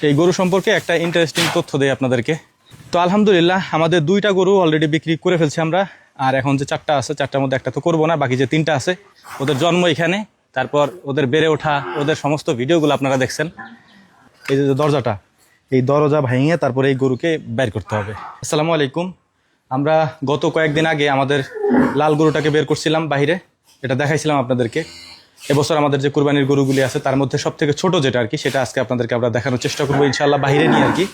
এই গরু সম্পর্কে একটা ইন্টারেস্টিং তথ্য দেই আপনাদেরকে। তো আলহামদুলিল্লাহ আমাদের 2টা গরু অলরেডি বিক্রি করে ফেলছি আমরা। আর এখন যে 4টা আছে 4টার মধ্যে একটা তো করবো না, বাকি যে 3টা আছে ওদের জন্ম এখানে, তারপর ওদের বেড়ে ওঠা, ওদের সমস্ত ভিডিওগুলো আপনারা দেখছেন। এই যে দরজাটা, এই দরজা ভেঙে তারপরে এই গরুকে বের করতে হবে। আসসালামু আলাইকুম। আমরা গত কয়েকদিন আগে আমাদের লাল গরুটাকে বের করছিলাম বাইরে, এটা দেখাইছিলাম আপনাদেরকে। এবছর আমাদের যে কুরবানির গরুগুলি আছে তার মধ্যে সব থেকে ছোট যেটা আর কি, সেটা আজকে আপনাদেরকে আমরা দেখানোর চেষ্টা করবো ইনশাল্লাহ বাইরে নিয়ে আর কি।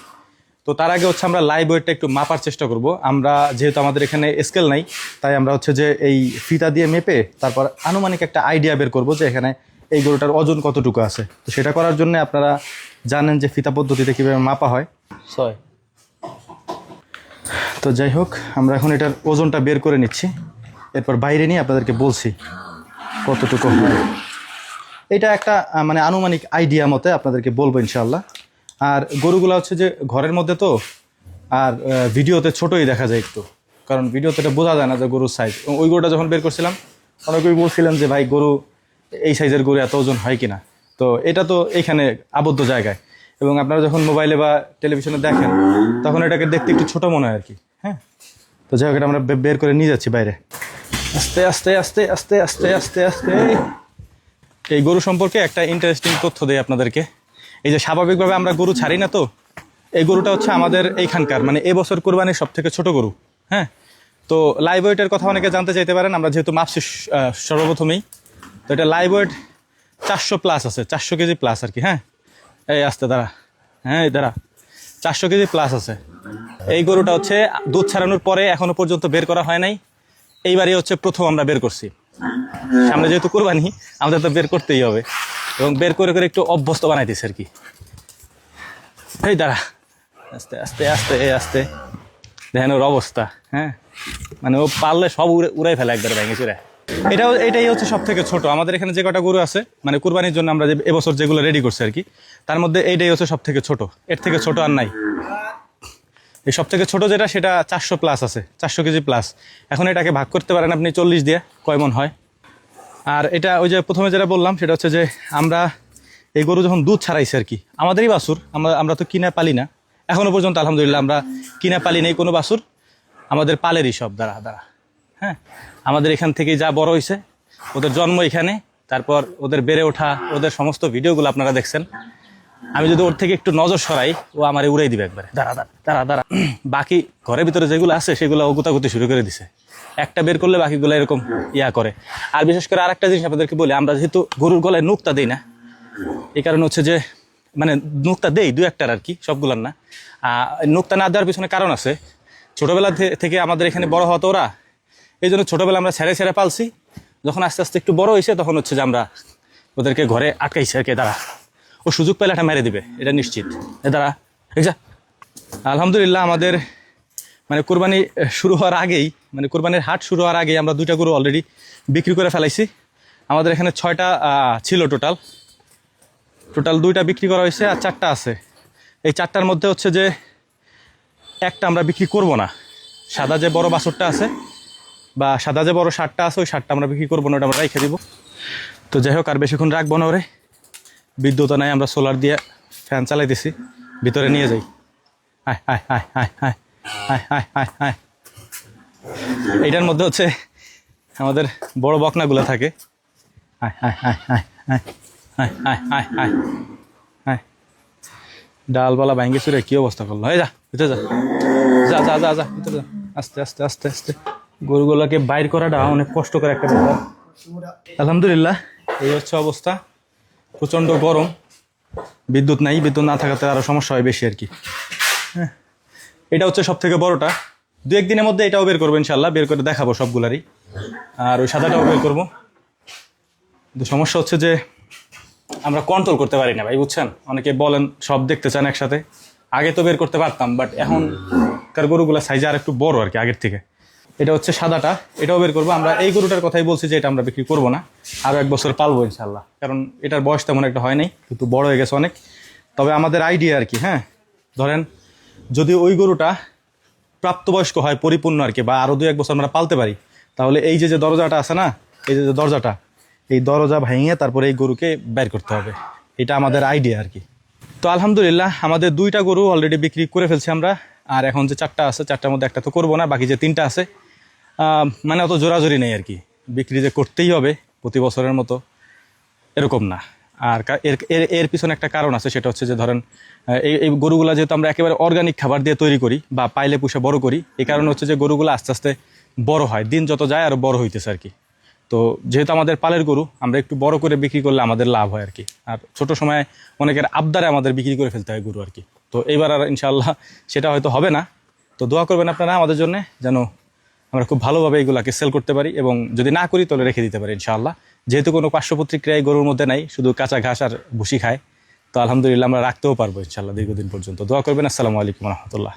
তো তার আগে হচ্ছে আমরা লাইভ ওয়েটটা একটু মাপার চেষ্টা করব। আমরা যেহেতু আমাদের এখানে স্কেল নাই, তাই আমরা হচ্ছে যে এই ফিতা দিয়ে মেপে তারপর আনুমানিক একটা আইডিয়া বের করব যে এখানে এই গরুটার ওজন কতটুকু আছে। তো সেটা করার জন্য আপনারা জানেন যে ফিতা পদ্ধতিতে কীভাবে মাপা হয়। তো যাই হোক, আমরা এখন এটার ওজনটা বের করে নিচ্ছি, এরপর বাইরে নিয়ে আপনাদেরকে বলছি কতটুকু হয়। এটা একটা মানে আনুমানিক আইডিয়া মতে আপনাদেরকে বলবো ইনশাআল্লাহ। আর গরুগুলো হচ্ছে যে ঘরের মধ্যে তো, আর ভিডিওতে ছোটই দেখা যায় একটু, কারণ ভিডিওতে এটা বোঝা যায় না যে গরুর সাইজ। ওই গরুটা যখন বের করছিলাম অনেকেই বলছিলেন যে ভাই গরু এই সাইজের গরু এত ওজন হয় কিনা। তো এটা তো এইখানে আবদ্ধ জায়গায়, এবং আপনারা যখন মোবাইলে বা টেলিভিশনে দেখেন তখন এটাকে দেখতে একটু ছোট মনে হয় আর কি। হ্যাঁ, তো যাই হোক, এটা আমরা বের করে নিয়ে যাচ্ছি বাইরে। আস্তে আস্তে আস্তে আস্তে আস্তে আস্তে আস্তে। এই গরু সম্পর্কে একটা ইন্টারেস্টিং তথ্য দেই আপনাদেরকে। এই যে স্বাভাবিকভাবে আমরা গরু ছাড়ি না, তো এই গরুটা হচ্ছে আমাদের এইখানকার মানে এবছর কোরবানির সব থেকে ছোট গরু। হ্যাঁ, তো লাইভ ওয়েটের কথা অনেকে জানতে চাইতে পারেন, আমরা যেহেতু মাপছি সর্বপ্রথমেই। তো এটা লাইভ ওয়েট 400 প্লাস আছে, 400 কেজি প্লাস আর কি। হ্যাঁ, এই আস্তে দাঁড়া, হ্যাঁ এই দাঁড়া, 400 কেজি প্লাস আছে। এই গরুটা হচ্ছে দুধ ছাড়ানোর পরে এখনো পর্যন্ত বের করা হয় নাই, এইবারই হচ্ছে প্রথম আমরা বের করছি। সামনে যেহেতু কোরবানি আমাদের তো বের করতেই হবে, এবং বের করে করে একটু অভ্যস্ত বানাইতেছে আর কি। এই দাঁড়া, আস্তে আস্তে আস্তে আস্তে, দেখেন ওর অবস্থা। হ্যাঁ, মানে ও পারলে সব উড়াই ফেলে একবারে ভেঙে চুরে। এটাই হচ্ছে সব থেকে ছোট আমাদের এখানে যে কটা গরু আছে, মানে কুরবানির জন্য আমরা যে এবছর যেগুলো রেডি করছি আর কি, তার মধ্যে এইটাই হচ্ছে সব থেকে ছোট। এর থেকে ছোট আর নাই। এই সব থেকে ছোট যেটা, সেটা 400 প্লাস আছে, 400 কেজি প্লাস। এখন এটাকে ভাগ করতে পারেন আপনি 40 দিয়ে, কয় মন হয়। আর এটা ওই যে প্রথমে যেটা বললাম সেটা হচ্ছে যে আমরা এই গরু যখন দুধ ছাড়াইছি আর কি, আমাদেরই বাছুর, আমরা তো কিনা পালি না এখনো পর্যন্ত। আলহামদুলিল্লাহ আমরা কিনা পালি নেই কোনো বাছুর, আমাদের পালেরই সব। দাঁড়া, হ্যাঁ, আমাদের এখান থেকে যা বড় হয়েছে, ওদের জন্ম এখানে, তারপর ওদের বেড়ে ওঠা, ওদের সমস্ত ভিডিওগুলো আপনারা দেখছেন। আমি যদি ওর থেকে একটু নজর সরাই, ও আমারে উড়াই দিবে একবারে। দাঁড়া। বাকি ঘরের ভিতরে যেগুলো আছে সেগুলো ও গুতাগুতি শুরু করে দিছে। একটা বের করলে বাকিগুলো এরকম করে। আর বিশেষ করে আরেকটা জিনিস আপনাদেরকে বলি, আমরা যেহেতু গরুর গলায় নুক্তা দিই না, এই কারণে হচ্ছে যে মানে নুক্তা দেই 2-1টার আর কি, সবগুলার না। নুক্তা না দেওয়ার পিছনে কারণ আছে। ছোটোবেলা থেকে আমাদের এখানে বড় হতো ওরা, এই জন্য ছোটোবেলা আমরা ছেড়ে ছেড়ে পালছি। যখন আস্তে আস্তে একটু বড় হয়েছে তখন হচ্ছে যে আমরা ওদেরকে ঘরে আটকাইছি আর কি। দাঁড়া, ও সুযোগ পেলে এটা মেরে দিবে, এটা নিশ্চিত। দাঁড়া, যা। আলহামদুলিল্লাহ আমাদের মানে কোরবানি শুরু হওয়ার আগেই, মানে কোরবানির হাট শুরু হওয়ার আগেই আমরা 2টা গরু অলরেডি বিক্রি করে ফেলাইছি। আমাদের এখানে 6টা ছিল টোটাল 2টা বিক্রি করা হয়েছে, আর 4টা আছে। এই 4টার মধ্যে হচ্ছে যে একটা আমরা বিক্রি করব না। সাদা যে বড় বাছুরটা আছে, বা সাদা যে বড় ষাঁড়টা আছে, ওই ষাঁড়টা আমরা বিক্রি করবো না, ওটা আমরা রেখে দিব। তো যাই হোক, আর বেশিক্ষণ রাখবো না ওরে। বিদ্যুৎ নাই, আমরা সোলার দিয়ে ফ্যান চালাইতেছি, ভিতরে নিয়ে যাই। হায়। এইটার মধ্যে হচ্ছে আমাদের বড় বকনাগুলো থাকে। ডালপালা ভাঙ্গে চুরে কি অবস্থা করলো। যা ভিতরে যা ভিতরে যা। আস্তে আস্তে আস্তে আস্তে গরুগুলোকে বাইর করাটা অনেক কষ্ট করে একটা ব্যাপার। আলহামদুলিল্লাহ এই হচ্ছে অবস্থা। প্রচণ্ড গরম, বিদ্যুৎ নাই, বিদ্যুৎ না থাকাতে আরও সমস্যা হয় বেশি আর কি। হ্যাঁ, এটা হচ্ছে সব থেকে বড়টা। 2-1 দিনের মধ্যে এটাও বের করবো ইনশাল্লাহ, বের করে দেখাবো সবগুলারই। আর ওই সাদাটাও বের করবো। কিন্তু সমস্যা হচ্ছে যে আমরা কন্ট্রোল করতে পারি না ভাই, বুঝছেন। অনেকে বলেন সব দেখতে চান একসাথে। আগে তো বের করতে পারতাম, বাট এখনকার গরুগুলো সাইজে আর একটু বড় আর কি আগের থেকে। এটা হচ্ছে সাদাটা, এটাও বের করবো আমরা। এই গরুটার কথাই বলছি যে এটা আমরা বিক্রি করবো না, আরও 1 বছর পালবো ইনশাল্লাহ, কারণ এটার বয়স তেমন একটা হয় নাই, কিন্তু বড় হয়ে গেছে অনেক। তবে আমাদের আইডিয়া আর কি, হ্যাঁ, ধরেন যদি ওই গরুটা প্রাপ্তবয়স্ক হয় পরিপূর্ণ আর কি, বা আরও 2-1 বছর আমরা পালতে পারি, তাহলে এই যে দরজাটা আছে না, এই যে দরজাটা, এই দরজা ভেঙে তারপরে এই গরুকে বের করতে হবে। এটা আমাদের আইডিয়া আর কি। তো আলহামদুলিল্লাহ আমাদের 2টা গরু অলরেডি বিক্রি করে ফেলছি আমরা। আর এখন যে 4টা আছে 4টার মধ্যে একটা তো করবো না, বাকি যে 3টা আছে মানে অত জোরাজোরি নেই আর কি, বিক্রি যে করতেই হবে প্রতি বছরের মতো এরকম না। আর এর এর এর পিছনে একটা কারণ আছে, সেটা হচ্ছে যে ধরেন এই গরুগুলো যেহেতু আমরা একেবারে অর্গানিক খাবার দিয়ে তৈরি করি বা পাইলে পুষে বড় করি, এই কারণে হচ্ছে যে গরুগুলো আস্তে আস্তে বড় হয়, দিন যত যায় আরও বড় হইতেছে আর কি। তো যেহেতু আমাদের পালের গরু, আমরা একটু বড় করে বিক্রি করলে আমাদের লাভ হয় আর কি। আর ছোট সময়ে অনেকের আবদারে আমাদের বিক্রি করে ফেলতে হয় গরু আর কি। তো এইবার আর ইনশাআল্লাহ সেটা হয়তো হবে না। তো দোয়া করবেন আপনারা আমাদের জন্য, যেন আমরা খুব ভালোভাবে এগুলাকে সেল করতে পারি, এবং যদি না করি তাহলে রেখে দিতে পারি ইনশাআল্লাহ। যেহেতু কোনো পার্শ্ব প্রতিক্রিয়া এই গরুর মধ্যে নাই, শুধু কাঁচা ঘাস আর ভুসি খায়, তো আলহামদুলিল্লাহ আমরা রাখতেও পারবো ইনশাআল্লাহ দীর্ঘদিন পর্যন্ত। দোয়া করবেন। আসসালামু আলাইকুম রহমতুল্লাহ।